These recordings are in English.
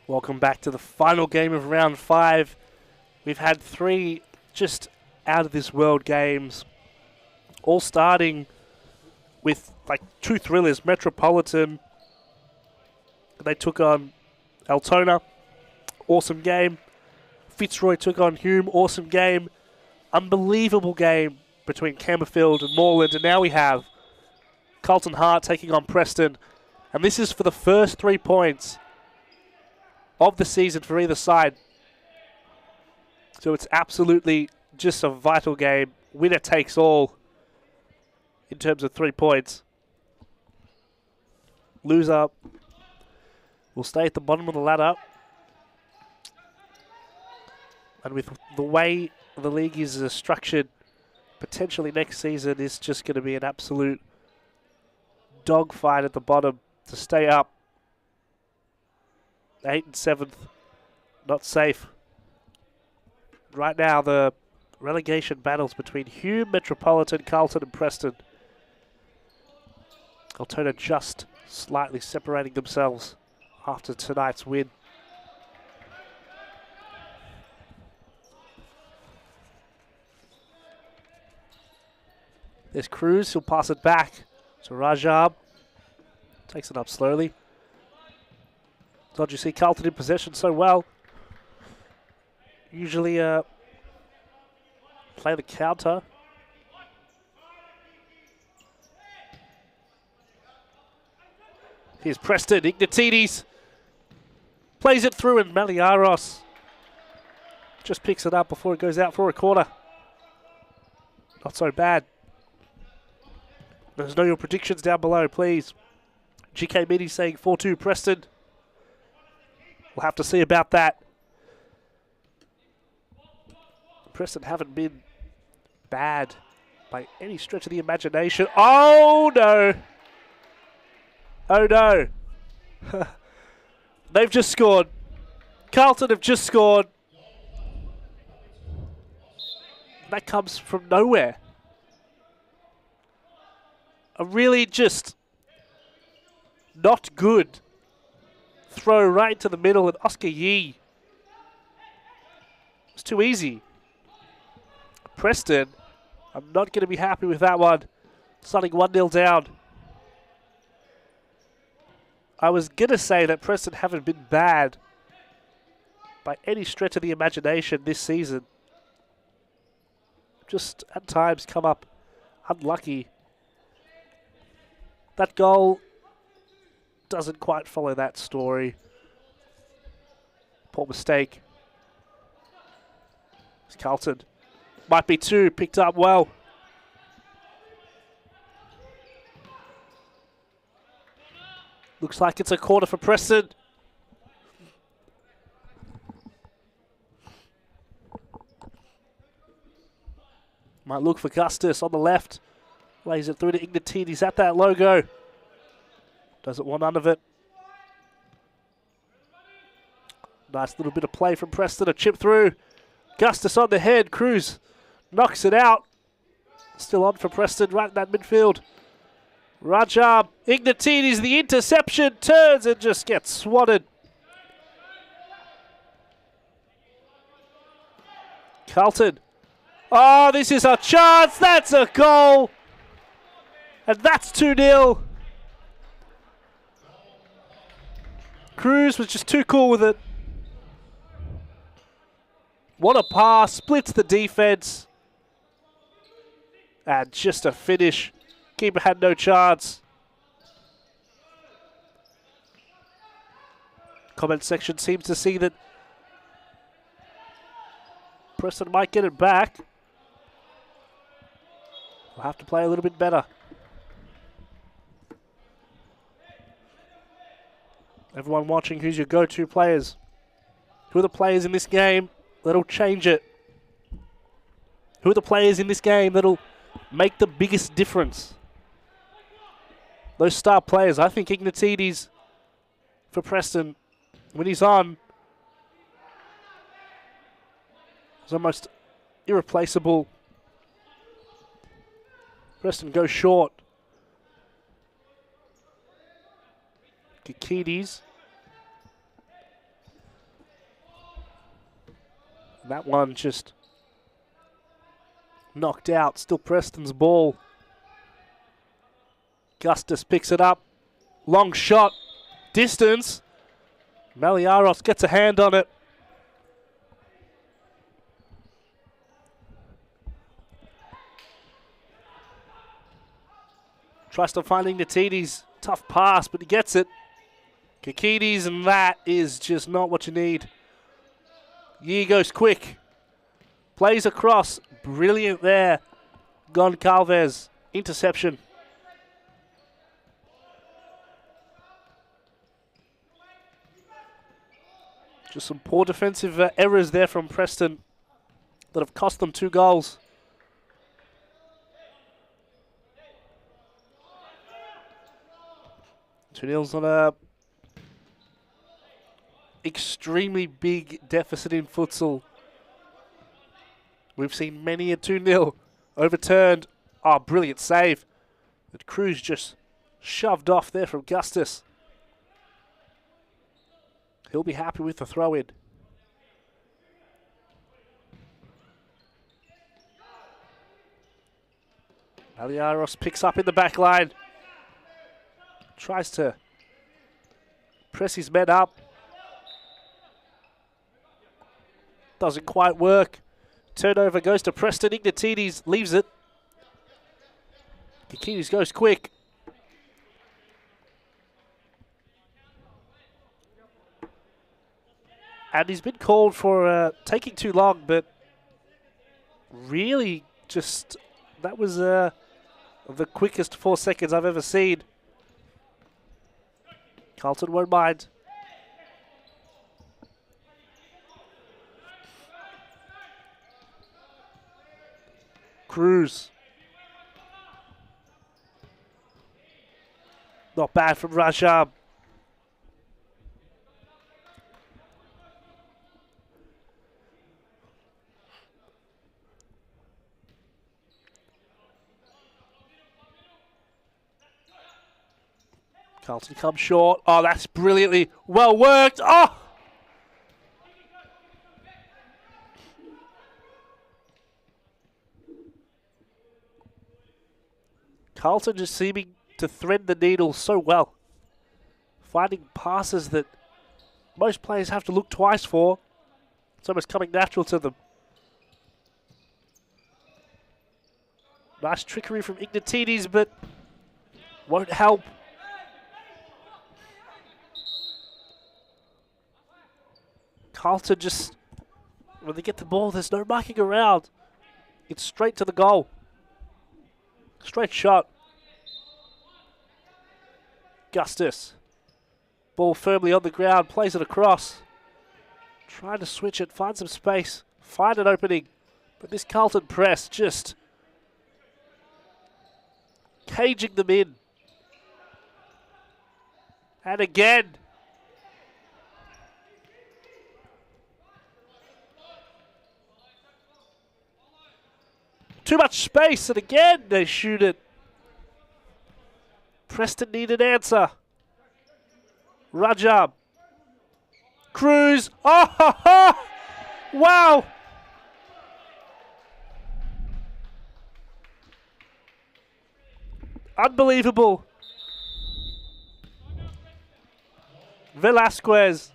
Welcome back to the final game of round 5. We've had 3 just out of this world games, all starting with like 2 thrillers. Metropolitan, they took on Altona, awesome game. Fitzroy took on Hume, awesome game. Unbelievable game between Campbellfield and Moreland, and now we have Carlton Hart taking on Preston, and this is for the first 3 points of the season for either side. So it's absolutely just a vital game. Winner takes all in terms of 3 points. Loser will stay at the bottom of the ladder. And with the way the league is structured, potentially next season is just going to be an absolute dogfight at the bottom to stay up. 8th and 7th, not safe. Right now, the relegation battles between Hume, Metropolitan, Carlton and Preston. Altona just slightly separating themselves after tonight's win. There's Cruz, he'll pass it back to Rajab. Takes it up slowly. Thought you see Carlton in possession so well. Usually play the counter. Here's Preston, Ignatides. Plays it through and Maliaros just picks it up before it goes out for a corner. Not so bad. Let us know your predictions down below, please. GK Mini saying 4-2 Preston. We'll have to see about that. Preston haven't been bad by any stretch of the imagination. Oh no! Oh no! They've just scored. Carlton have just scored. That comes from nowhere. A really just not good throw right to the middle, and Oscar Yee. It's too easy. Preston, I'm not going to be happy with that one. Starting 1-0 down. I was going to say that Preston haven't been bad by any stretch of the imagination this season. Just at times come up unlucky. That goal doesn't quite follow that story. Poor mistake. It's Carlton. Might be 2, picked up well. Looks like it's a corner for Preston. Might look for Gustus on the left. Lays it through to Ignatides at that logo. Doesn't want none of it. Nice little bit of play from Preston. A chip through. Gustus on the head. Cruz knocks it out. Still on for Preston right in that midfield. Rajab. Ignatides, the interception. Turns and just gets swatted. Carlton. Oh, this is a chance. That's a goal. And that's 2-0. Cruz was just too cool with it. What a pass. Splits the defense. And just a finish. Keeper had no chance. Comment section seems to see that Preston might get it back. We'll have to play a little bit better. Everyone watching, who's your go-to players? Who are the players in this game that'll change it? Who are the players in this game that'll make the biggest difference? Those star players. I think Ignatides for Preston, when he's on, is almost irreplaceable. Preston goes short. Kikides And that one just knocked out. Still Preston's ball. Gustus picks it up. Long shot. Distance. Maliaros gets a hand on it. Tries to find Ignatides. Tough pass, but he gets it. Kakides, and that is just not what you need. Yee goes quick. Plays across. Brilliant there. Goncalves. Interception. Just some poor defensive errors there from Preston that have cost them 2 goals. Two nils on a extremely big deficit in futsal. We've seen many a 2-0 overturned. Oh, brilliant save. But Cruz just shoved off there from Gustus. He'll be happy with the throw-in. Maliaros picks up in the back line. Tries to press his men up. Doesn't quite work. Turnover goes to Preston. Ignatides leaves it. Kakides goes quick. And he's been called for taking too long, but really just, that was the quickest 4 seconds I've ever seen. Carlton won't mind. Cruz. Not bad from Rajab. Carlton comes short. Oh, that's brilliantly well worked. Oh! Carlton just seeming to thread the needle so well. Finding passes that most players have to look twice for. It's almost coming natural to them. Nice trickery from Ignatides, but won't help. Carlton just, when they get the ball, there's no mucking around. It's straight to the goal. Straight shot. Gustus. Ball firmly on the ground, plays it across. Trying to switch it, find some space, find an opening. But this Carlton press just caging them in. And again. Too much space, and again they shoot it. Preston need an answer. Rajab. Cruz. Oh, ha, ha. Wow. Unbelievable. Velasquez.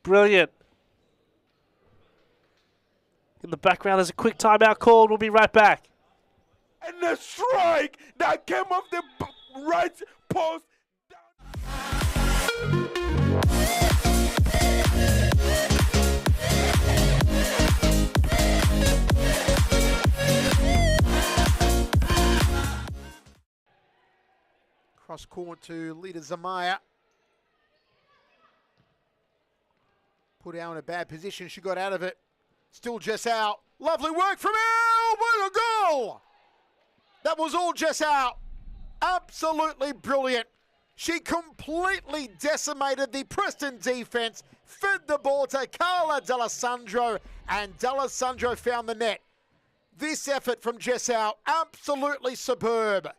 Brilliant. In the background, there's a quick timeout called. We'll be right back. And the strike that came off the right post. Cross court to leader Zamaya. Put out in a bad position. She got out of it. Still Jess out. Lovely work from Elle. What a goal! That was all Jess out. Absolutely brilliant. She completely decimated the Preston defense, fed the ball to Carla D'Alessandro, and D'Alessandro found the net. This effort from Jess out, absolutely superb.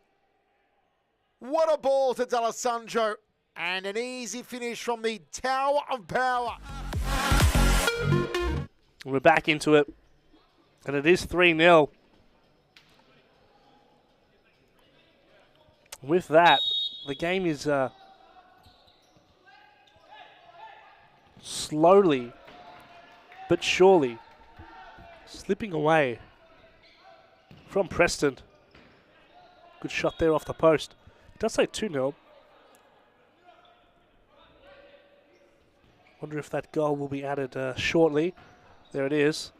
What a ball to D'Alessandro. And an easy finish from the Tower of Power. We're back into it. And it is 3-0. With that, the game is slowly but surely slipping away from Preston. Good shot there off the post. It does say 2-0. Wonder if that goal will be added shortly. There it is.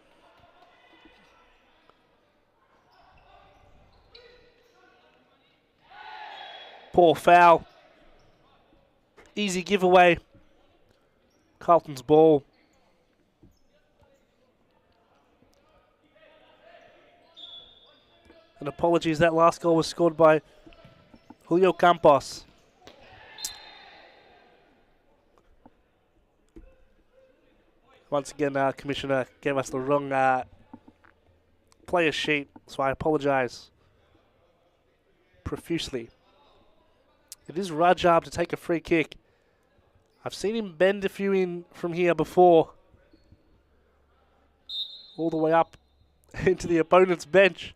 Poor foul. Easy giveaway. Carlton's ball. And apologies, that last goal was scored by Julio Campos. Once again, Commissioner gave us the wrong player sheet, so I apologise profusely. It is Rajab to take a free kick. I've seen him bend a few in from here before. All the way up into the opponent's bench.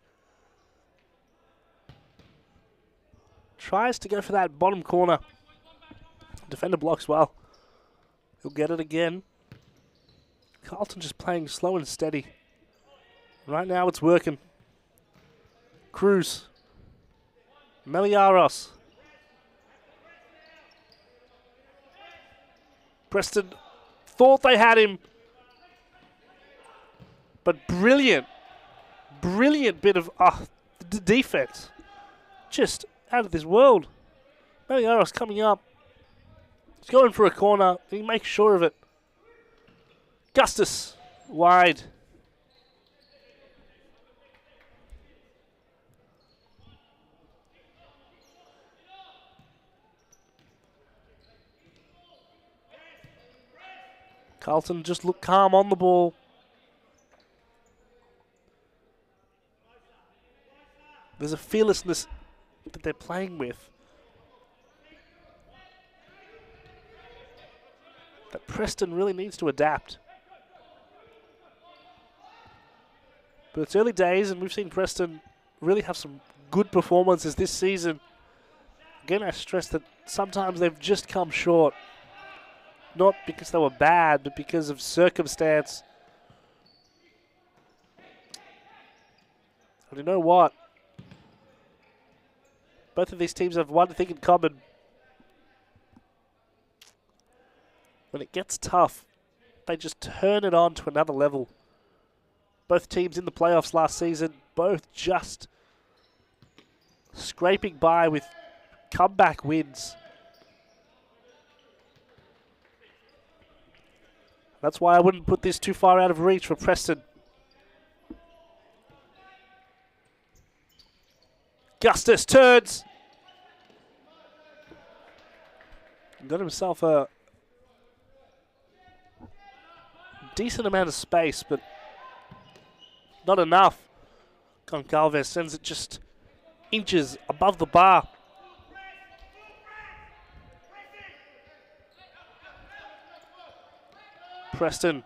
Tries to go for that bottom corner. Defender blocks well. He'll get it again. Carlton just playing slow and steady. Right now it's working. Cruz. Meliaros. Preston thought they had him. But brilliant bit of defense. Just out of this world. Meliaros coming up. He's going for a corner. He makes sure of it. Gustus, wide. Carlton just look calm on the ball. There's a fearlessness that they're playing with that Preston really needs to adapt. But it's early days, and we've seen Preston really have some good performances this season. Again, I stress that sometimes they've just come short. Not because they were bad, but because of circumstance. And you know what? Both of these teams have one thing in common. When it gets tough, they just turn it on to another level. Both teams in the playoffs last season, both just scraping by with comeback wins. That's why I wouldn't put this too far out of reach for Preston. Gustus turns. Got himself a decent amount of space, but not enough. Goncalves sends it just inches above the bar. Preston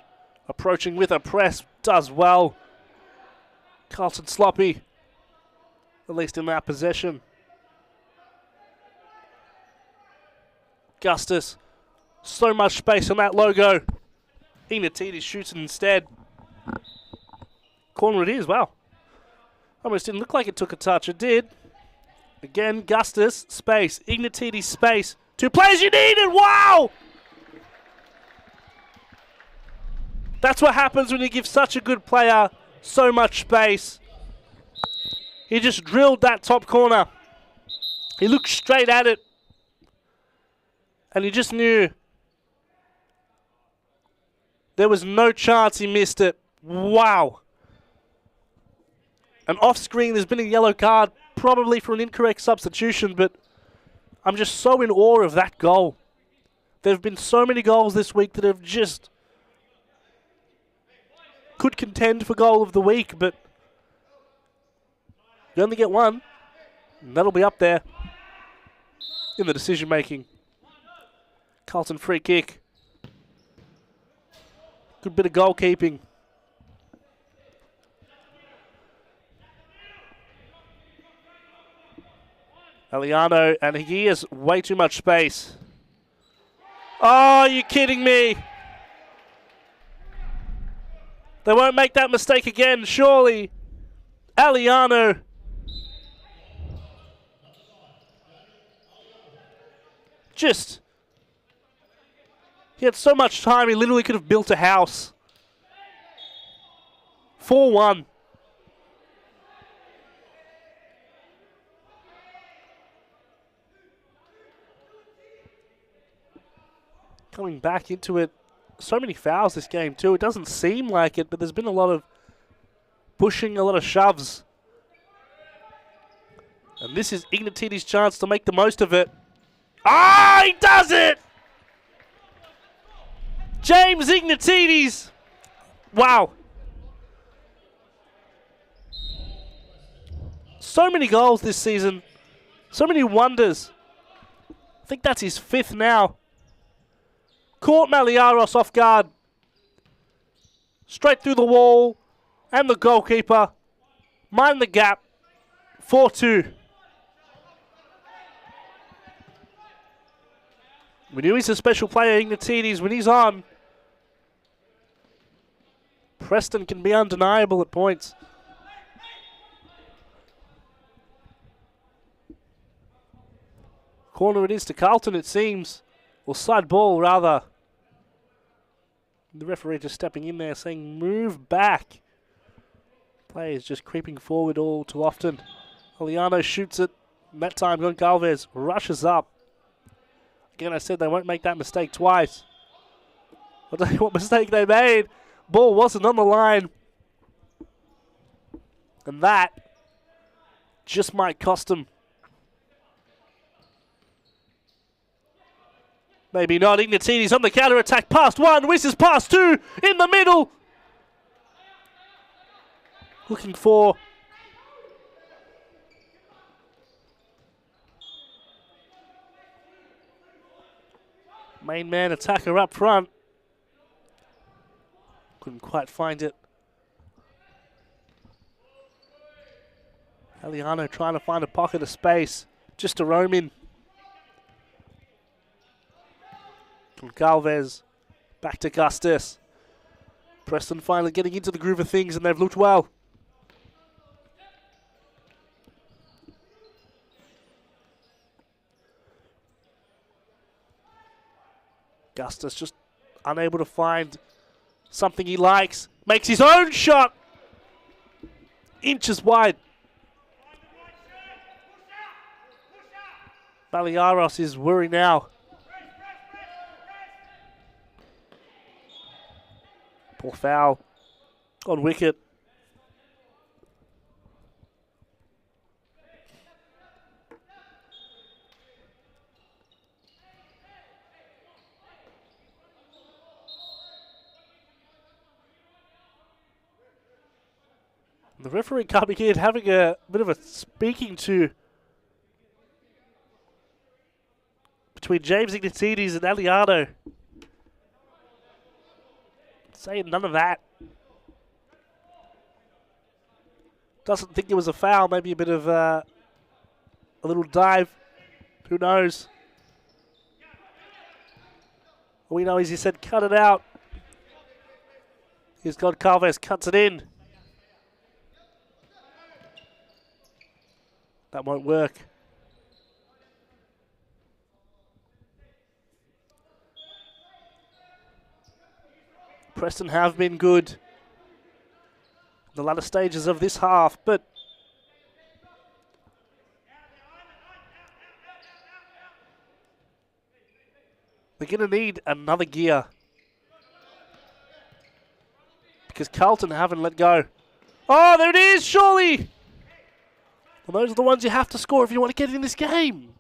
approaching with a press, does well. Carlton sloppy, at least in that possession. Gustus, so much space on that logo. Ignatidis shoots it instead. Corner it is, wow. Almost didn't look like it took a touch, it did. Again, Gustus, space, Ignatidis, space. Two players you needed, wow! That's what happens when you give such a good player so much space. He just drilled that top corner. He looked straight at it. And he just knew there was no chance he missed it. Wow. And off screen there's been a yellow card, probably for an incorrect substitution, but I'm just so in awe of that goal. There have been so many goals this week that have just could contend for goal of the week, but you only get one, and that'll be up there in the decision making. Carlton free kick. Good bit of goalkeeping. Eliano, and he has way too much space. Oh, you're kidding me. They won't make that mistake again, surely. Eliano. He had so much time, he literally could have built a house. 4-1. Coming back into it. So many fouls this game too. It doesn't seem like it, but there's been a lot of pushing, a lot of shoves. And this is Ignatiti's chance to make the most of it. Ah, he does it! James Ignatides. Wow. So many goals this season. So many wonders. I think that's his 5th now. Caught Maliaros off guard. Straight through the wall. And the goalkeeper. Mind the gap. 4-2. We knew he's a special player, Ignatides, when he's on. Preston can be undeniable at points. Corner it is to Carlton, it seems. Or side ball, rather. The referee just stepping in there saying, move back. Players just creeping forward all too often. Eliano shoots it. And that time, Goncalves rushes up. Again, I said they won't make that mistake twice. I'll tell you what mistake they made. Ball wasn't on the line. And that just might cost them. Maybe not. Ignatides on the counter-attack. Past one. Whizzes past two. In the middle. Looking for... main man attacker up front. Couldn't quite find it. Eliano trying to find a pocket of space just to roam in. From Galvez back to Gustis. Preston finally getting into the groove of things, and they've looked well. Gustis just unable to find something he likes. Makes his own shot. Inches wide. Maliaros is worried now. Poor foul on wicket. The referee coming in, having a bit of a speaking to between James Ignatides and Eliano. Saying none of that. Doesn't think it was a foul, maybe a bit of a little dive. Who knows? All we know is he said cut it out. Here's Goncalves, cuts it in. That won't work. Preston have been good in the latter stages of this half, but they're going to need another gear because Carlton haven't let go. Oh, there it is, surely! Well, those are the ones you have to score if you want to get in this game.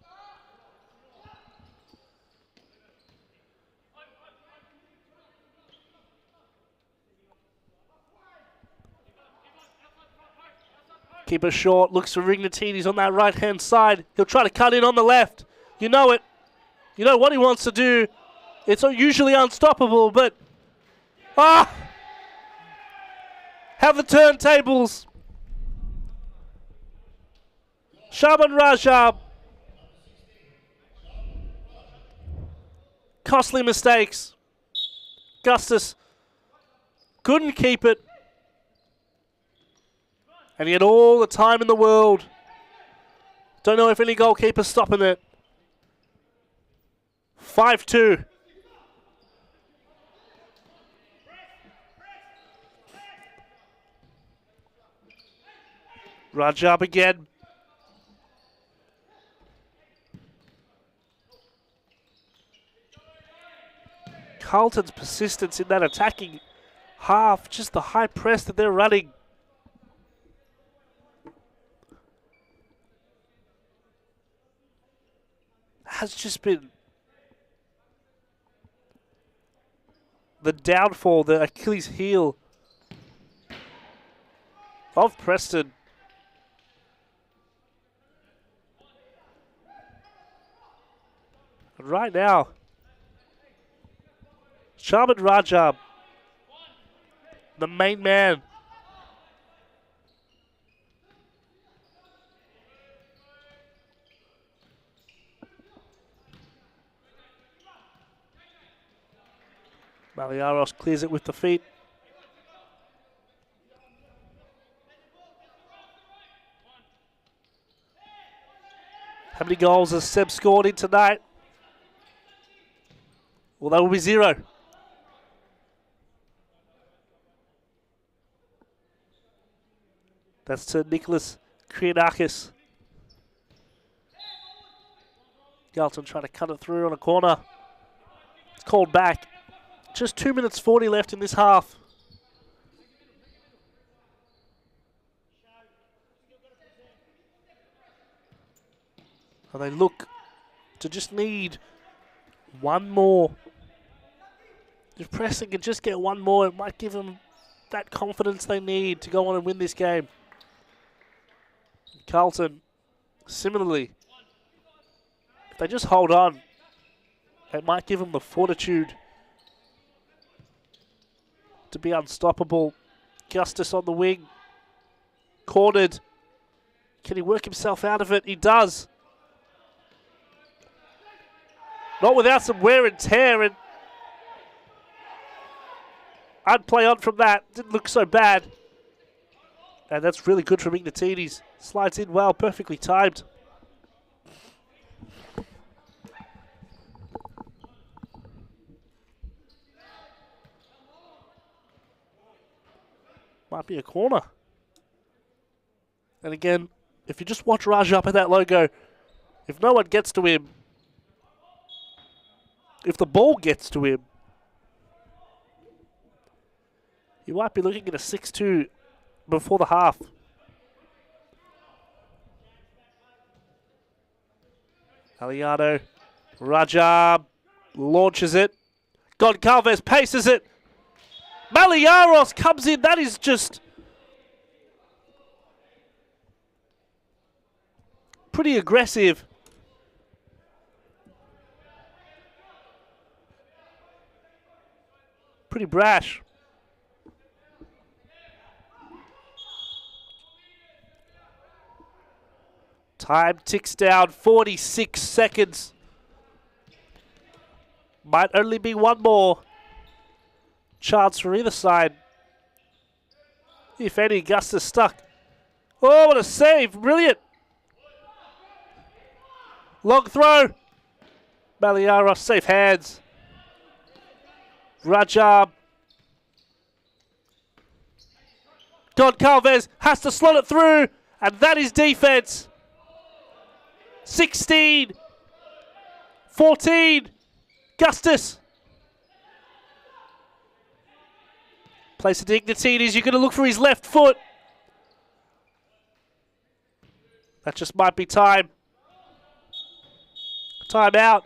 Keeper short, looks for Ignatides on that right-hand side. He'll try to cut in on the left. You know it. You know what he wants to do. It's usually unstoppable, but... Ah! Have the turntables. Shaman Rajab. Costly mistakes. Gustus couldn't keep it. And he had all the time in the world. Don't know if any goalkeeper's stopping it. 5-2. Rajab again. Carlton's persistence in that attacking half, just the high press that they're running. Has just been the downfall, the Achilles heel of Preston. And right now, Shaman Rajab, the main man. Maliaros clears it with the feet. How many goals has Seb scored in tonight? Well, that will be 0. That's to Nicholas Krianakis. Carlton trying to cut it through on a corner. It's called back. Just 2 minutes 40 left in this half. And they look to just need one more. If Preston can just get one more, it might give them that confidence they need to go on and win this game. Carlton, similarly, if they just hold on, it might give them the fortitude to be unstoppable. Gustus on the wing, cornered. Can he work himself out of it? He does. Not without some wear and tear, and I'd play on from that. Didn't look so bad. And that's really good from Ignatides. Slides in well, perfectly timed. Might be a corner. And again, if you just watch Raj up at that logo, if no one gets to him, if the ball gets to him, you might be looking at a 6-2 before the half. Aliano, Rajab launches it. Goncalves paces it. Maliaros comes in. That is just pretty aggressive. Pretty brash. Time ticks down, 46 seconds. Might only be one more chance for either side. If any, Gustus stuck. Oh, what a save. Brilliant. Long throw. Maliaros, safe hands. Rajab. Goncalves has to slot it through, and that is defense. 16, 14, Gustus. Place it to Ignatides. You're going to look for his left foot. That just might be time. Time out.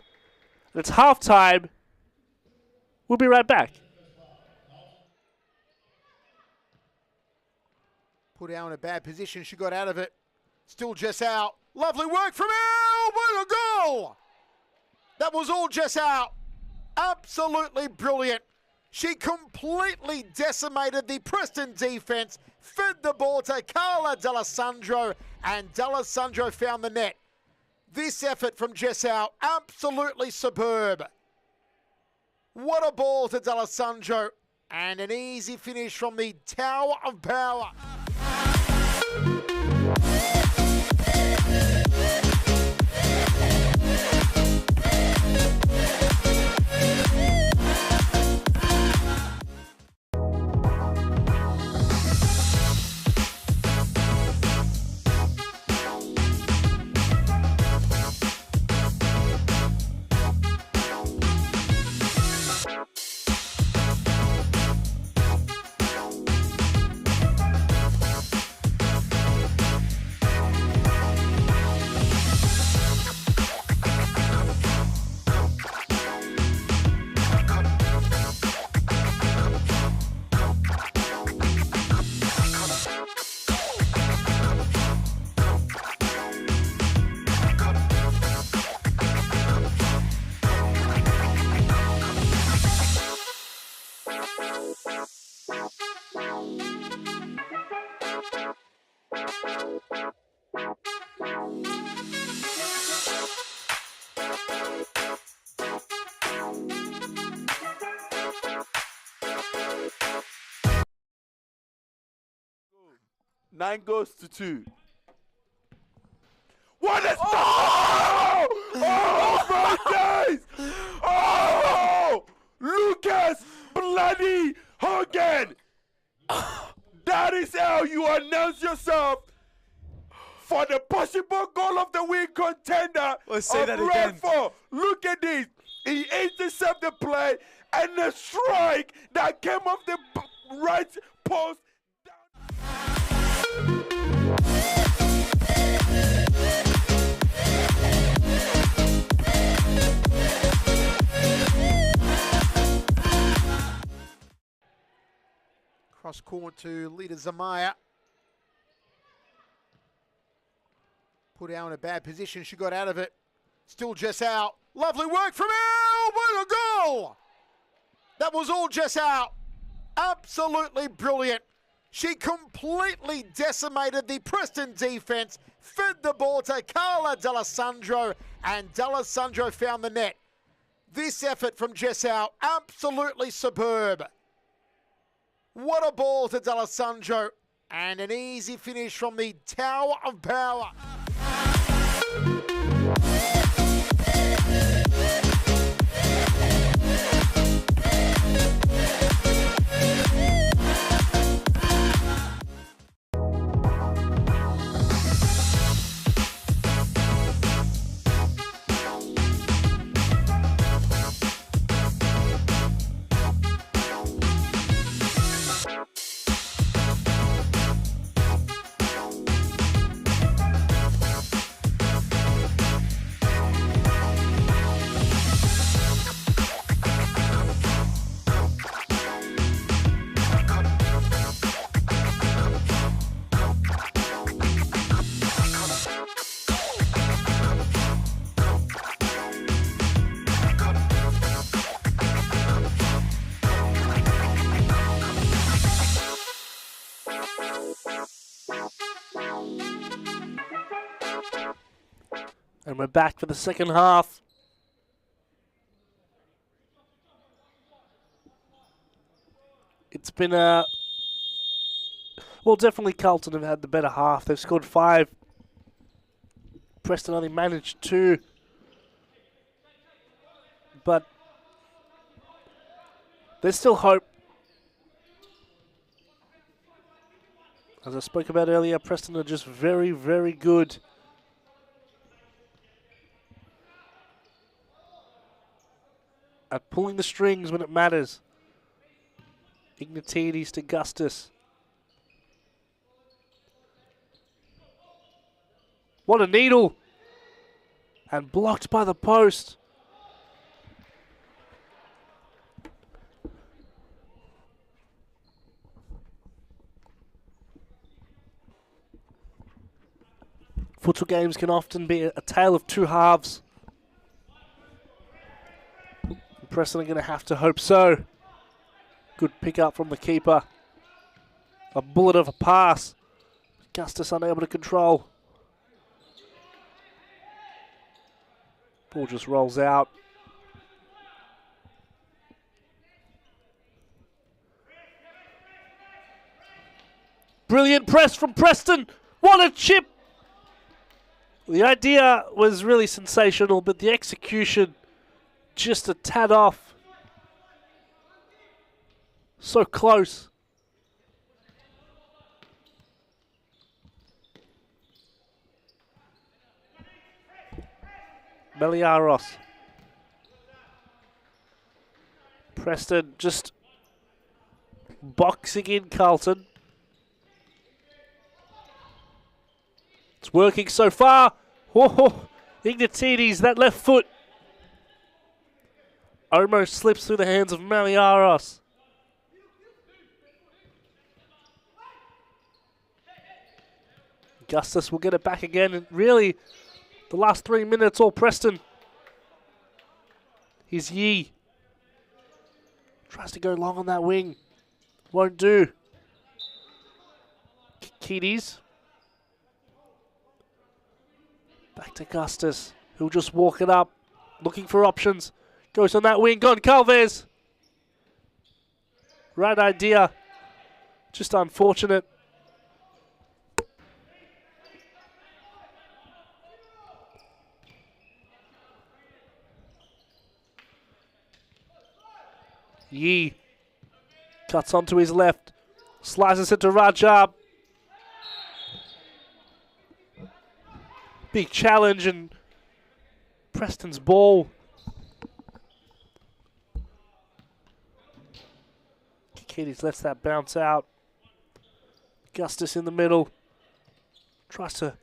It's half time. We'll be right back. Put out in a bad position. She got out of it. Still just out. Lovely work from Elle. What a goal! That was all just out. Absolutely brilliant. She completely decimated the Preston defense, fed the ball to Carla D'Alessandro, and D'Alessandro found the net. This effort from Jessau, absolutely superb. What a ball to D'Alessandro, and an easy finish from the Tower of Power. Nine goes to 2. What a start! Oh my days! Oh! Lucas bloody Hogan! That is how you announce yourself for the possible goal of the week contender Let's say of that round again. 4. Look at this. He intercepted the play and the strike that came off the right post. Cross court to Lita Zamaya. Put out in a bad position. She got out of it. Still Jessau. Lovely work from Elle. What a goal! That was all Jessau. Absolutely brilliant. She completely decimated the Preston defense, fed the ball to Carla D'Alessandro, and D'Alessandro found the net. This effort from Jessau, absolutely superb. What a ball to D'Alessandro, and an easy finish from the Tower of Power. And we're back for the second half. It's been well, definitely Carlton have had the better half. They've scored 5. Preston only managed 2. But there's still hope. As I spoke about earlier, Preston are just very, very good. At pulling the strings when it matters. Ignatides to Gustus. What a needle! And blocked by the post. Futsal games can often be a tale of two halves. Preston are going to have to hope so. Good pick up from the keeper. A bullet of a pass. Augustus unable to control. Ball just rolls out. Brilliant press from Preston. What a chip. The idea was really sensational, but the execution just a tad off. So close. Meliaros. Preston just boxing in Carlton. It's working so far. Oh, Ignatides, that left foot almost slips through the hands of Meliaros. Augustus will get it back again, and really, the last 3 minutes, all Preston. Here's Yee. Tries to go long on that wing. Won't do. Kikides. Back to Augustus. He'll just walk it up. Looking for options. Goes on that wing. Gone Calvez. Right idea. Just unfortunate. Yee cuts onto his left, slices it to Rajab. Big challenge and Preston's ball. Kikides lets that bounce out. Augustus in the middle. Tries to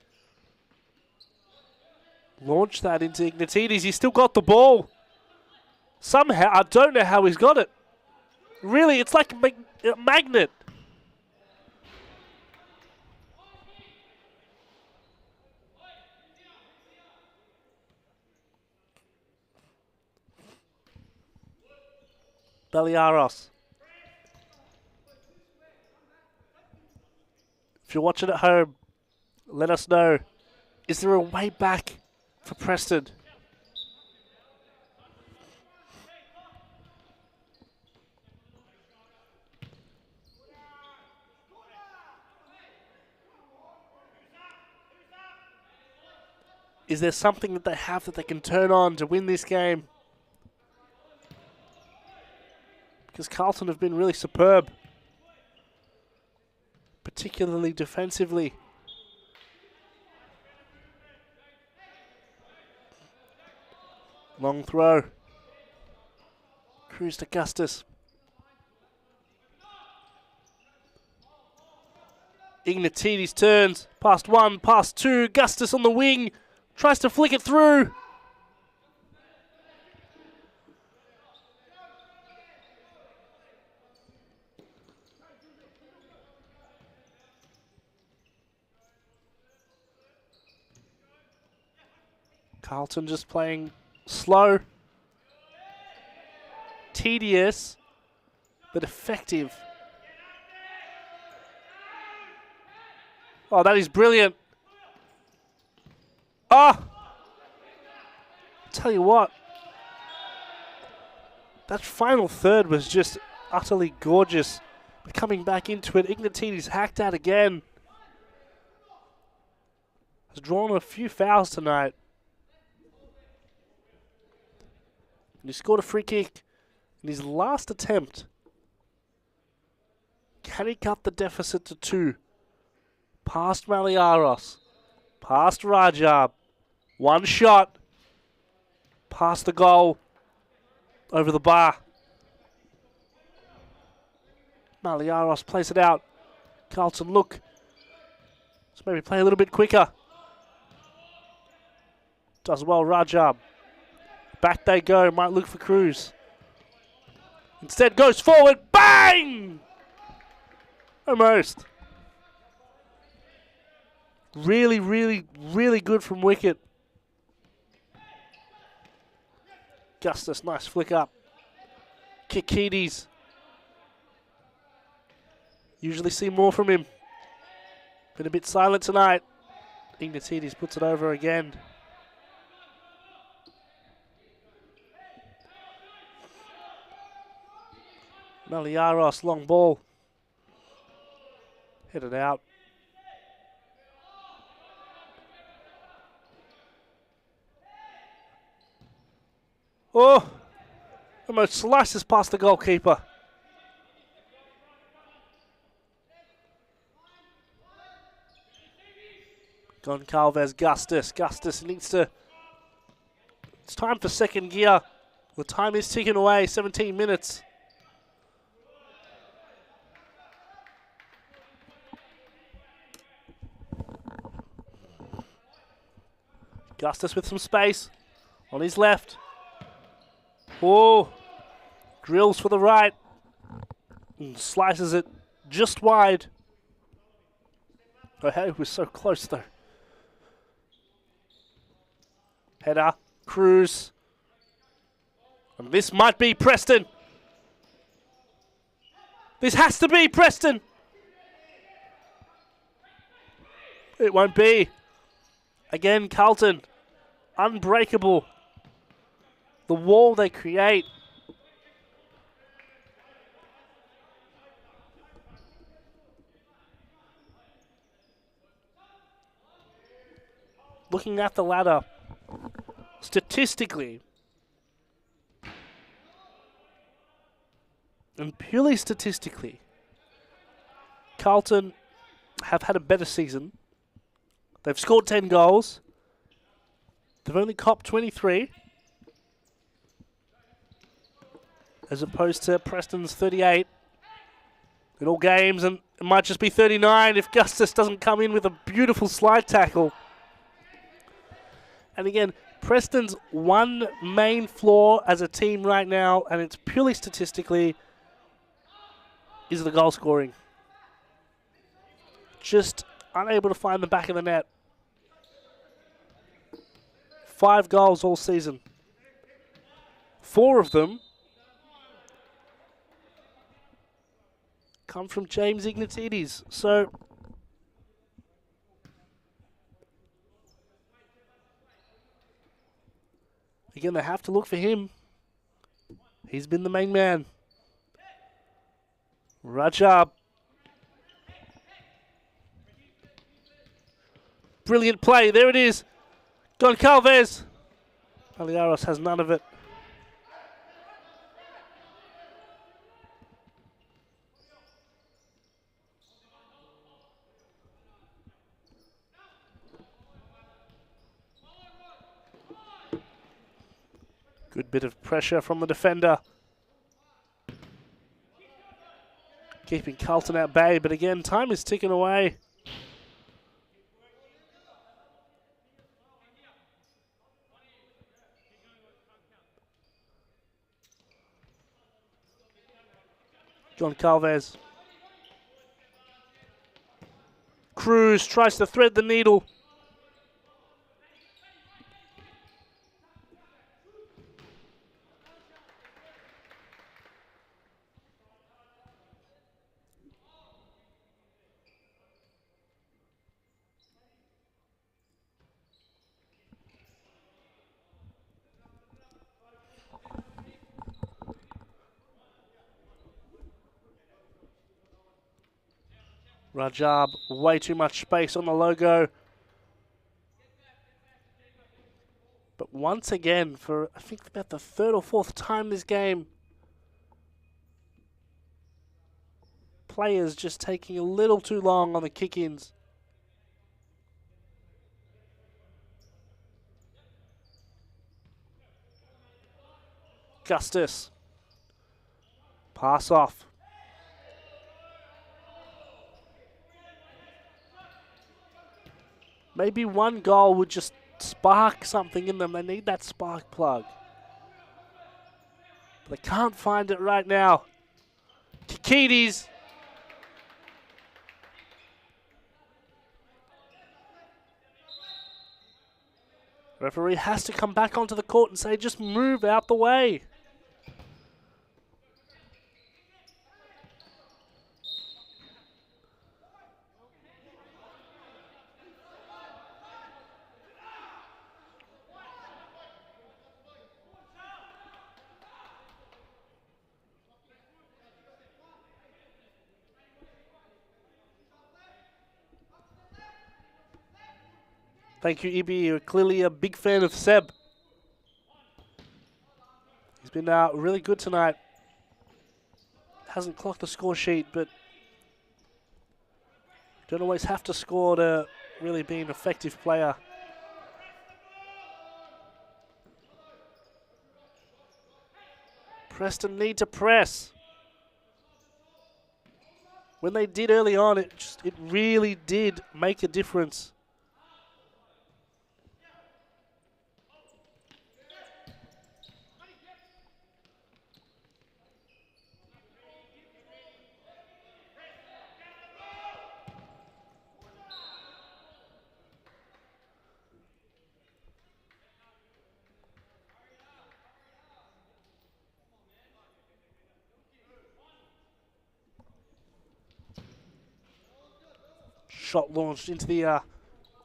launch that into Ignatides. He's still got the ball. Somehow, I don't know how he's got it. Really, it's like a magnet. Meliaros. If you're watching at home, let us know. Is there a way back for Preston? Is there something that they have that they can turn on to win this game? Because Carlton have been really superb, particularly defensively. Long throw. Cruz to Augustus. Ignatides turns. Past one, past two. Augustus on the wing. Tries to flick it through. Carlton just playing slow, tedious, but effective. Oh, that is brilliant. Ah! Tell you what, that final third was just utterly gorgeous. But coming back into it, Ignatides hacked out again. Has drawn a few fouls tonight. And he scored a free kick in his last attempt. Can he cut the deficit to 2? Past Meliaros. Past Rajab. One shot. Past the goal. Over the bar. Meliaros plays it out. Carlton look. Let's maybe play a little bit quicker. Does well, Rajab. Back they go. Might look for Cruz. Instead goes forward. Bang! Almost. Really, really, really good from wicket. Augustus, nice flick up. Kikides. Usually see more from him. Been a bit silent tonight. Ignatides puts it over again. Maliaros, long ball. Headed out. Oh! Almost slices past the goalkeeper. Goncalves, Gustus. Gustus needs to... It's time for second gear. The time is ticking away, 17 minutes. Gustus with some space on his left. Oh, drills for the right. And slices it just wide. Oh, hey, we're so close though. Header, Cruz. And this might be Preston. This has to be Preston. It won't be. Again, Carlton. Unbreakable. The wall they create. Looking at the ladder, statistically, and purely statistically, Carlton have had a better season. They've scored 10 goals. They've only copped 23. As opposed to Preston's 38 in all games. And it might just be 39 if Gustus doesn't come in with a beautiful slide tackle. And again, Preston's one main flaw as a team right now, and it's purely statistically, is the goal scoring. Just unable to find the back of the net. 5 goals all season. 4 of them come from James Ignatides. So again, they have to look for him. He's been the main man. Rajab. Brilliant play. There it is. Goncalves. Aliaros has none of it. Good bit of pressure from the defender. Keeping Carlton at bay, but again, time is ticking away. Goncalves. Cruz tries to thread the needle. Rajab, way too much space on the logo. But once again, for I think about the 3rd or 4th time this game, players just taking a little too long on the kick-ins. Gustus. Pass off. Maybe one goal would just spark something in them. They need that spark plug. But they can't find it right now. Kikides. Referee has to come back onto the court and say, just move out the way. Thank you, Ibi. You're clearly a big fan of Seb. He's been really good tonight. Hasn't clocked the score sheet, but don't always have to score to really be an effective player. Preston need to press. When they did early on, it really did make a difference. Shot launched into the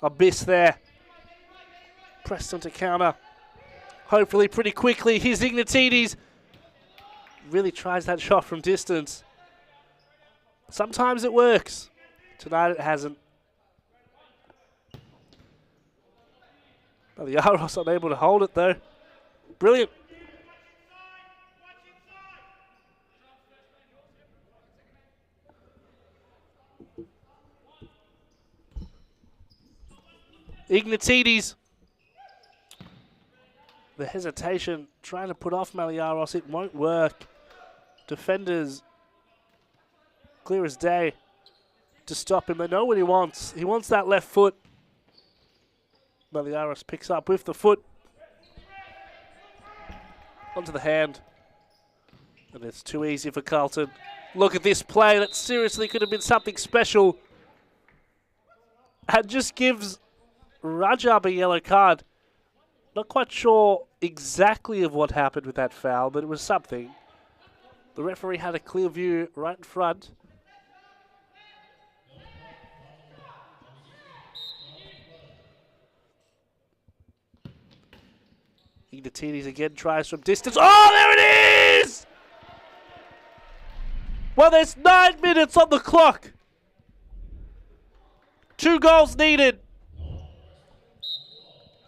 abyss there. Preston to counter. Hopefully pretty quickly. Here's Ignatides. Really tries that shot from distance. Sometimes it works. Tonight it hasn't. Well, the Aros unable to hold it though. Brilliant. Ignatides. The hesitation, trying to put off Maliaros. It won't work. Defenders, clear as day, to stop him. They know what he wants. He wants that left foot. Maliaros picks up with the foot. Onto the hand. And it's too easy for Carlton. Look at this play. That seriously could have been something special. And just gives Rajab a yellow card. Not quite sure exactly of what happened with that foul, but it was something. The referee had a clear view right in front. Ignatides again tries from distance. Oh, there it is! Well, there's 9 minutes on the clock. 2 goals needed.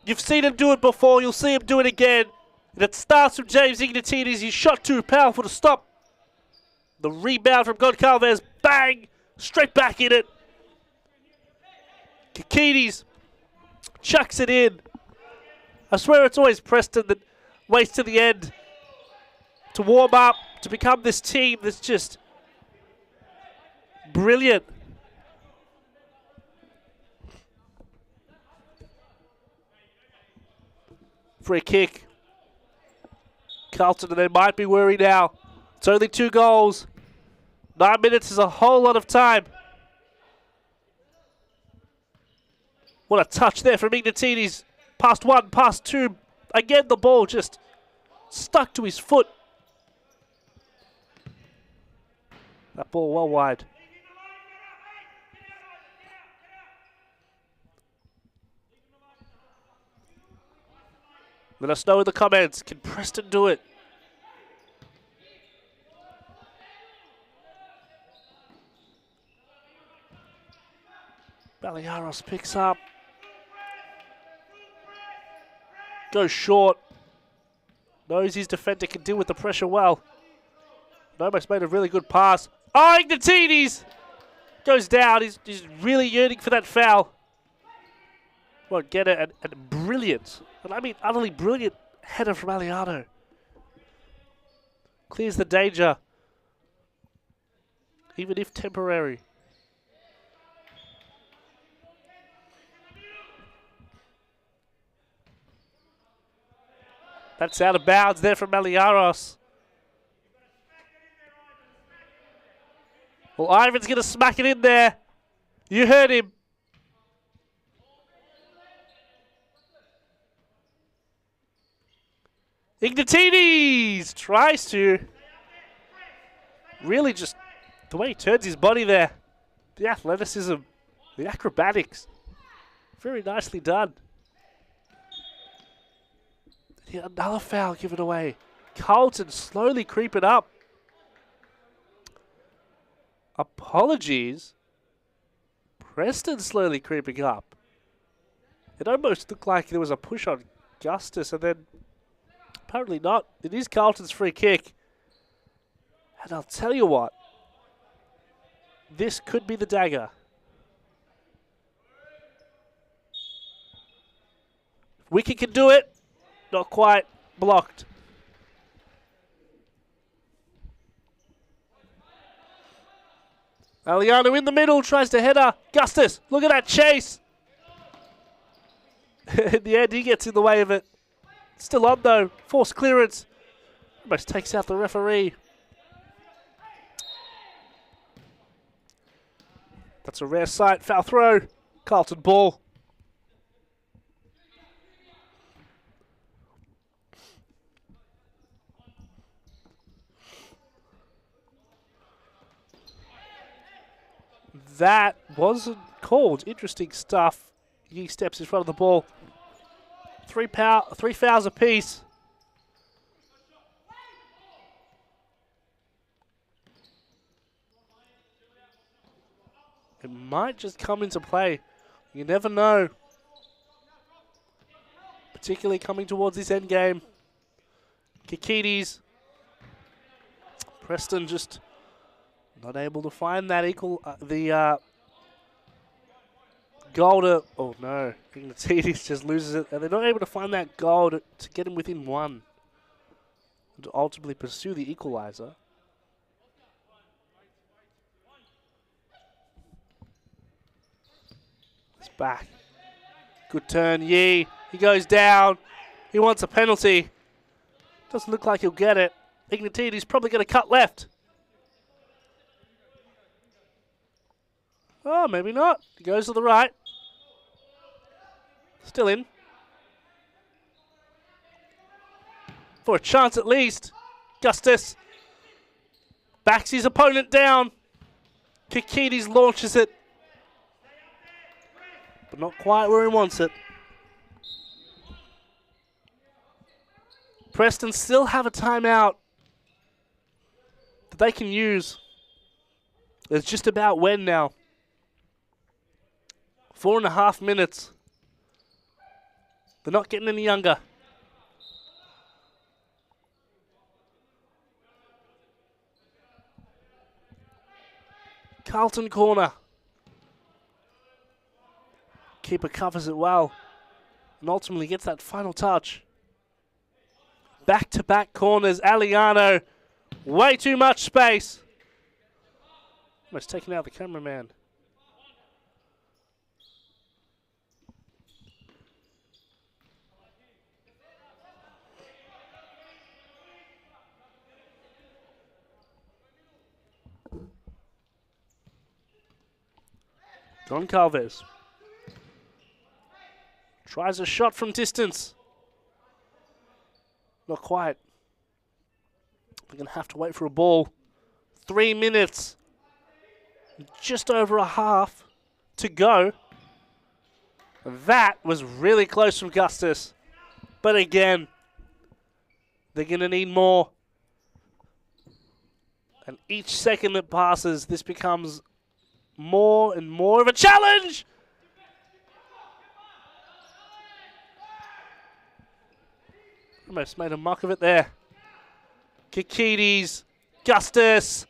You've seen him do it before. You'll see him do it again. And it starts from James Ignatides. His shot too powerful to stop. The rebound from Goncalves. Bang! Straight back in it. Kakides chucks it in. I swear it's always Preston that waits to the end to warm up, to become this team that's just brilliant. Free kick. Carlton, and they might be worried now. It's only 2 goals. 9 minutes is a whole lot of time. What a touch there from Ignatides. Past 1, past 2. Again, the ball just stuck to his foot. That ball well wide. Let us know in the comments, can Preston do it? Baliaros picks up. Goes short. Knows his defender can deal with the pressure well. Almost made a really good pass. Oh, Ignatides! Goes down. He's really yearning for that foul. Won't get it. And brilliant. And I mean, utterly brilliant header from Aliano. Clears the danger. Even if temporary. That's out of bounds there from Maliaros. Well, Ivan's going to smack it in there. You heard him. Ignatides tries to. Really just the way he turns his body there. The athleticism, the acrobatics. Very nicely done. Another foul given away. Carlton slowly creeping up. Apologies. Preston slowly creeping up. It almost looked like there was a push on Gustus, and then apparently not. It is Carlton's free kick. And I'll tell you what, this could be the dagger. Wicket can do it. Not quite. Blocked. Aliano in the middle, tries to header. Gustus, look at that chase. In the end, he gets in the way of it. Still on though. Forced clearance. Almost takes out the referee. That's a rare sight. Foul throw. Carlton ball. That wasn't called. Interesting stuff. He steps in front of the ball. Three fouls apiece. It might just come into play. You never know. Particularly coming towards this end game. Kikides. Preston just not able to find that equal, goal to, oh no, Ignatides just loses it, and they're not able to find that goal to get him within one, and to ultimately pursue the equaliser. It's back. Good turn, Yee. He goes down. He wants a penalty. Doesn't look like he'll get it. Ignatides probably going to cut left. Oh, maybe not. He goes to the right. Still in. For a chance at least. Gustus backs his opponent down. Kikides launches it. But not quite where he wants it. Preston still have a timeout that they can use. It's just about when now. 4.5 minutes. They're not getting any younger. Carlton corner. Keeper covers it well and ultimately gets that final touch. Back-to-back corners. Aliano. Way too much space. Almost taking out the cameraman. Goncalves tries a shot from distance. Not quite. They're going to have to wait for a ball. 3 minutes. Just over a half to go. That was really close from Gustus. But again, they're going to need more. And each second that passes, this becomes more and more of a challenge. Almost made a muck of it there. Kikides, Gustus.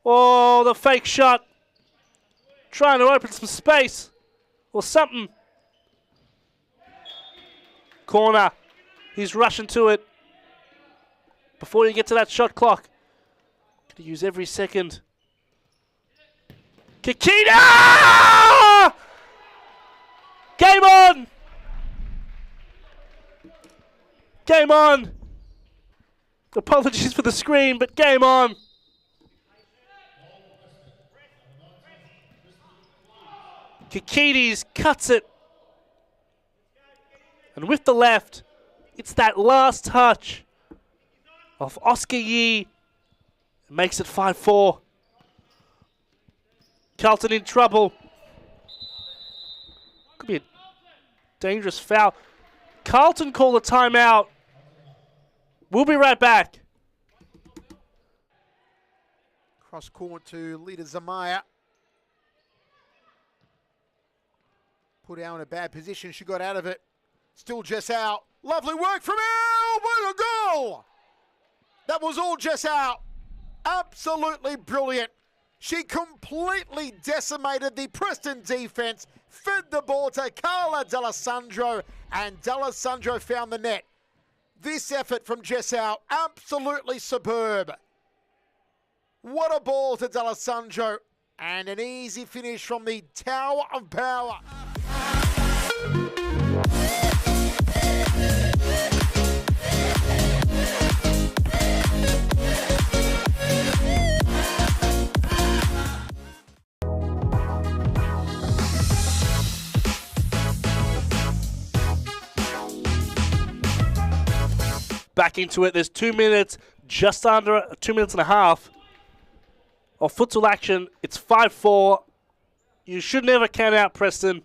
Oh, the fake shot. Trying to open some space or something. Corner. He's rushing to it. Before you get to that shot clock. Gonna use every second. Kikida! Game on! Game on! Apologies for the scream, but game on! Kikides cuts it. And with the left, it's that last touch of Oscar Yee. It makes it 5-4. Carlton in trouble. Could be a dangerous foul. Carlton call a timeout. We'll be right back. Cross court to leader Zamaya. Put out in a bad position. She got out of it. Still Jess out. Lovely work from Elle. What a goal! That was all Jess out. Absolutely brilliant. She completely decimated the Preston defense, fed the ball to Carla D'Alessandro, and D'Alessandro found the net. This effort from Jess out, absolutely superb. What a ball to D'Alessandro, and an easy finish from the Tower of Power. Back into it. There's 2 minutes, just under 2 minutes and a half of futsal action. It's 5-4. You should never count out Preston.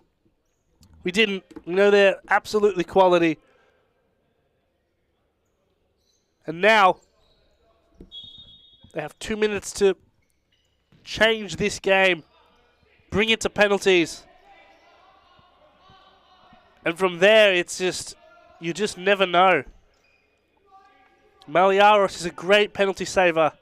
We didn't. We know they're absolutely quality. And now they have 2 minutes to change this game, bring it to penalties. And from there, it's just, you just never know. Maliaros is a great penalty saver.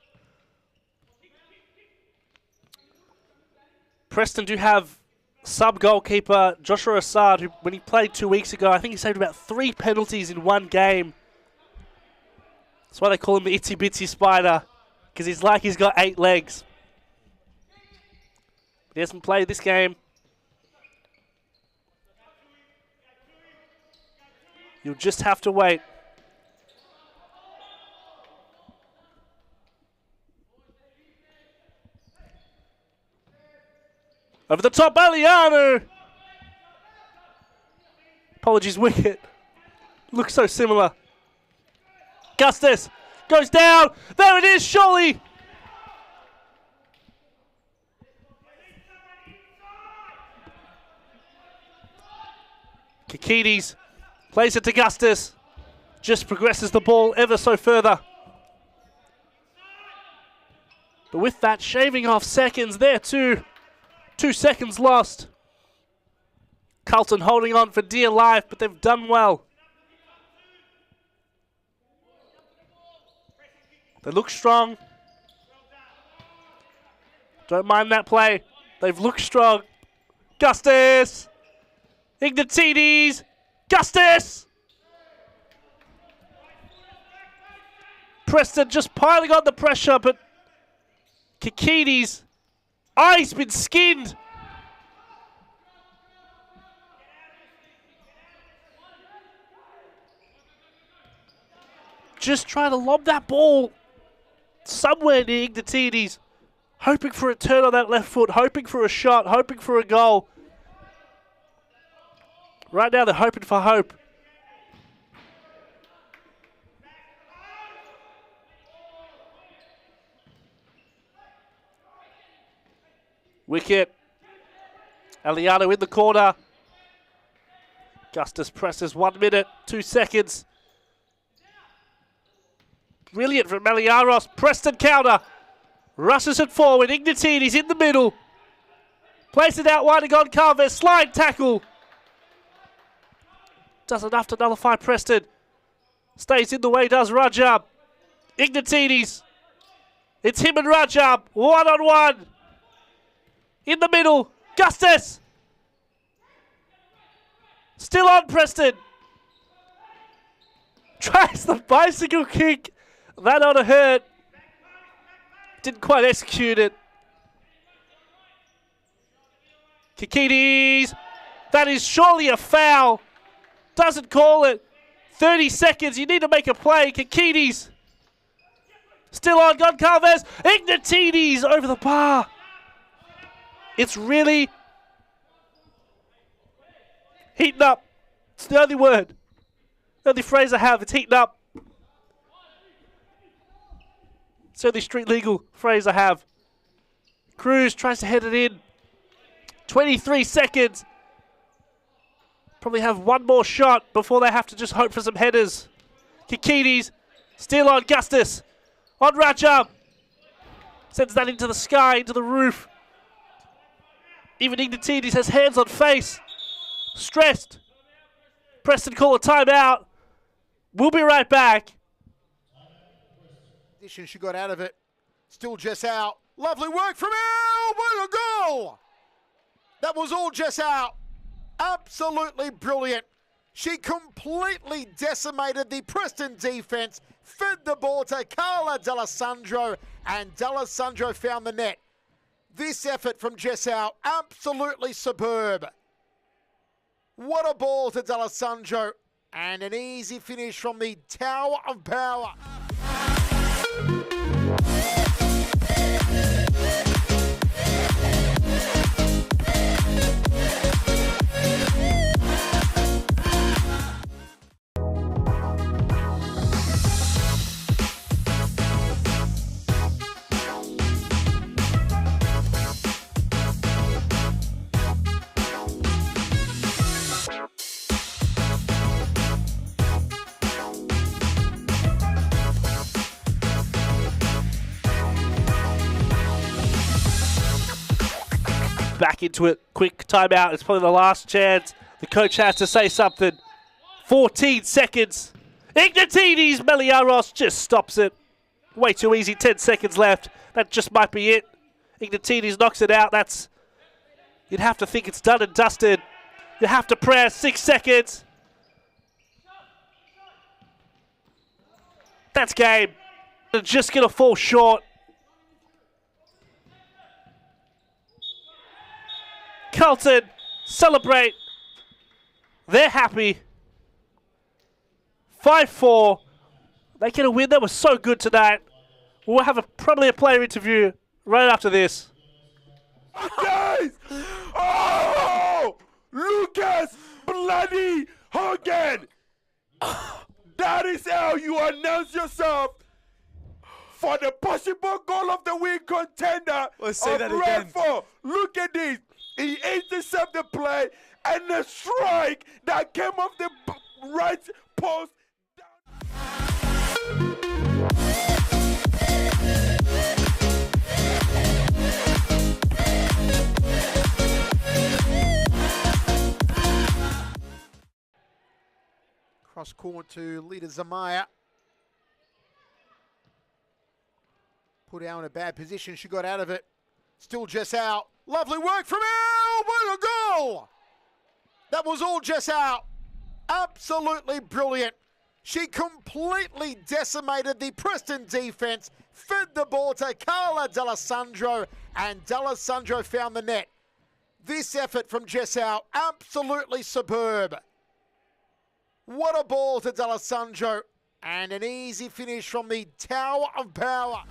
Preston do have sub-goalkeeper Joshua Assad, who, when he played 2 weeks ago, I think he saved about 3 penalties in one game. That's why they call him the Itsy Bitsy Spider, because he's like he's got 8 legs. But he hasn't played this game. You'll just have to wait. Over the top, Aliano! Apologies, wicket. Looks so similar. Gustis goes down. There it is, surely! Kikides plays it to Gustis. Just progresses the ball ever so further. But with that, shaving off seconds there too. 2 seconds lost. Carlton holding on for dear life, but they've done well. They look strong. Don't mind that play. They've looked strong. Gustis! Ignatides! Gustis! Preston just piling on the pressure, but Kikides, he's been skinned. Just trying to lob that ball somewhere near Ignatides, hoping for a turn on that left foot, hoping for a shot, hoping for a goal. Right now they're hoping for hope. Wicket. Aliano in the corner. Gustis presses 1 minute, 2 seconds. Brilliant from Maliaros. Preston counter. Rushes it forward. Ignatides in the middle. Plays it out wide to Goncalves. Slide tackle. Does enough to nullify Preston. Stays in the way, does Rajab. Ignatides. It's him and Rajab. 1-on-1. In the middle. Gustis. Still on Preston. Tries the bicycle kick. That ought to hurt. Didn't quite execute it. Kikides. That is surely a foul. Doesn't call it. 30 seconds. You need to make a play. Kikides. Still on. Goncalves. Ignatides over the bar. It's really heating up. It's the only word. The only phrase I have. It's heating up. It's the only street legal phrase I have. Cruz tries to head it in. 23 seconds. Probably have one more shot before they have to just hope for some headers. Kikides still on Gustis. On Rajab. Sends that into the sky, into the roof. Even Ignatides has hands on face. stressed. Preston call a timeout. We'll be right back. She got out of it. Still Jess out. Lovely work from Elle. What a goal! That was all Jess out. Absolutely brilliant. She completely decimated the Preston defense, fed the ball to Carla D'Alessandro, and D'Alessandro found the net. This effort from Jess out, absolutely superb. What a ball to D'Alessandro, and an easy finish from the Tower of Power. Back into it. Quick timeout. It's probably the last chance. The coach has to say something. 14 seconds. Ignatidis Meliaros just stops it. Way too easy. 10 seconds left. That just might be it. Ignatidis knocks it out. You'd have to think it's done and dusted. You have to press. 6 seconds. That's game. They're just going to fall short. Carlton celebrate. They're happy. 5-4. They get a win. That was so good tonight. We'll have probably a player interview right after this. Guys! Oh! Lucas bloody Hogan! That is how you announce yourself for the possible goal of the week contender Let's say of that round again. 4. Look at this. He intercepted the play and the strike that came off the right post. Cross court to Lita Zamaya. Put out in a bad position. She got out of it. Still Jess out. Lovely work from Elle. What a goal! That was all Jess out. Absolutely brilliant. She completely decimated the Preston defense, fed the ball to Carla D'Alessandro, and D'Alessandro found the net. This effort from Jess out, absolutely superb. What a ball to D'Alessandro, and an easy finish from the Tower of Power.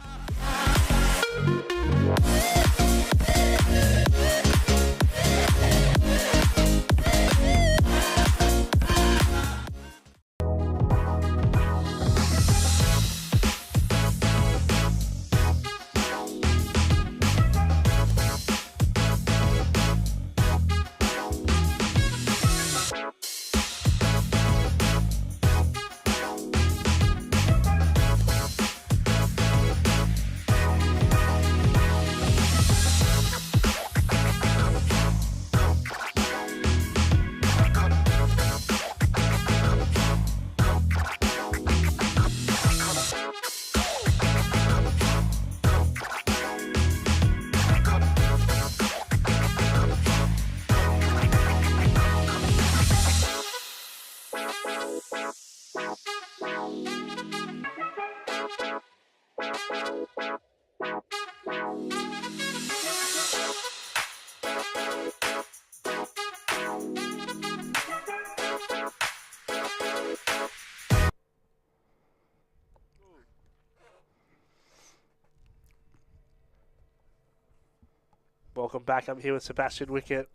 Welcome back. I'm here with Sebastian Wickett.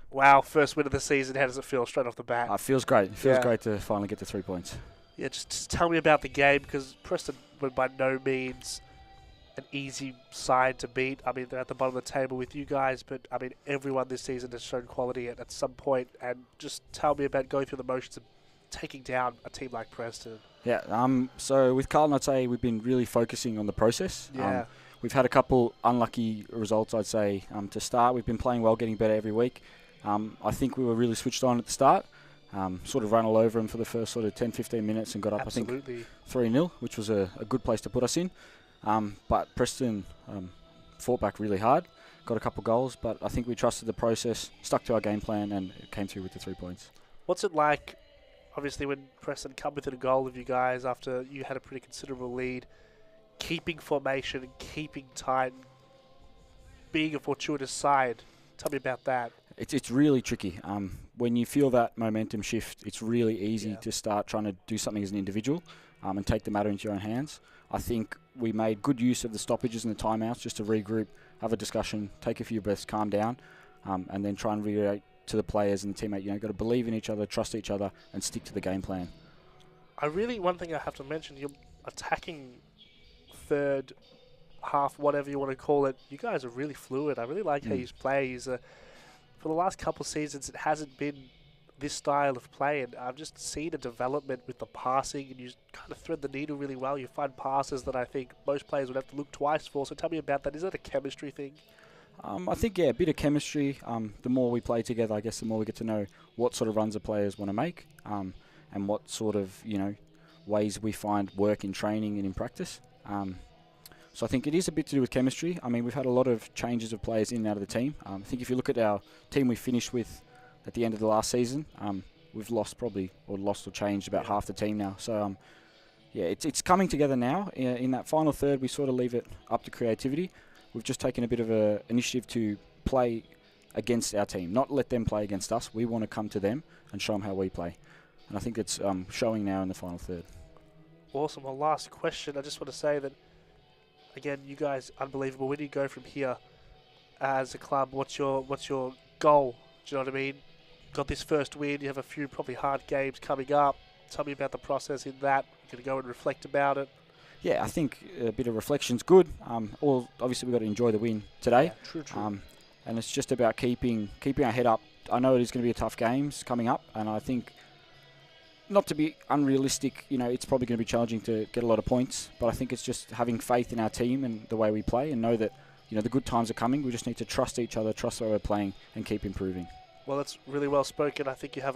Wow, first win of the season. How does it feel straight off the bat? It feels great. It feels Yeah. great to finally get the 3 points. Yeah, just tell me about the game, because Preston were by no means an easy side to beat. I mean, they're at the bottom of the table with you guys, but I mean, everyone this season has shown quality at some point. And just tell me about going through the motions of taking down a team like Preston. Yeah. So with Carlton, I'd say we've been really focusing on the process. Yeah. We've had a couple unlucky results, I'd say, to start. We've been playing well, getting better every week. I think we were really switched on at the start. Sort of ran all over them for the first sort of 10-15 minutes and got up, Absolutely. I think, 3-0, which was a good place to put us in. But Preston fought back really hard, got a couple goals, but I think we trusted the process, stuck to our game plan, and came through with the 3 points. What's it like, obviously, when Preston come within a goal of you guys after you had a pretty considerable lead, keeping formation and keeping tight, being a fortuitous side? Tell me about that. It's really tricky. When you feel that momentum shift, it's really easy to start trying to do something as an individual and take the matter into your own hands. I think we made good use of the stoppages and the timeouts just to regroup, have a discussion, take a few breaths, calm down, and then try and reiterate to the players and the teammate, got to believe in each other, trust each other, and stick to the game plan. One thing I have to mention, you're attacking third half, whatever you want to call it. You guys are really fluid. I really like how you play. For the last couple of seasons, it hasn't been this style of play, and I've just seen a development with the passing, and you kind of thread the needle really well. You find passes that I think most players would have to look twice for. So tell me about that. Is that a chemistry thing? I think, a bit of chemistry. The more we play together, I guess the more we get to know what sort of runs the players want to make, and what sort of, ways we find work in training and in practice. So I think it is a bit to do with chemistry. I mean, we've had a lot of changes of players in and out of the team. I think if you look at our team we finished with at the end of the last season, we've lost or changed about half the team now. So, it's coming together now. In that final third, we sort of leave it up to creativity. We've just taken a bit of an initiative to play against our team, not let them play against us. We want to come to them and show them how we play. And I think it's showing now in the final third. Awesome. Well, last question. I just want to say that, again, you guys, unbelievable. Where do you go from here as a club? What's your goal? Do you know what I mean? Got this first win. You have a few probably hard games coming up. Tell me about the process in that. You're going to go and reflect about it. Yeah, I think a bit of reflection's good. Obviously, we've got to enjoy the win today. Yeah, true. And it's just about keeping our head up. I know it is going to be a tough games coming up, and I think, not to be unrealistic, it's probably going to be challenging to get a lot of points, but I think it's just having faith in our team and the way we play, and know that, the good times are coming. We just need to trust each other, trust the way we're playing, and keep improving. Well, that's really well spoken. I think you have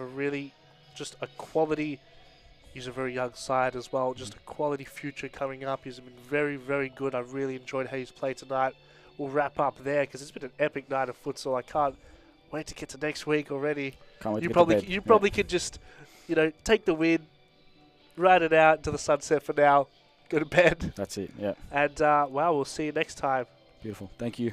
just a quality. He's a very young side as well. Just a quality future coming up. He's been very, very good. I really enjoyed how he's played tonight. We'll wrap up there because it's been an epic night of futsal. I can't wait to get to next week already. Can't wait you to probably get to bed. You probably could just, take the win, ride it out into the sunset for now, go to bed. That's it. Yeah. And we'll see you next time. Beautiful. Thank you.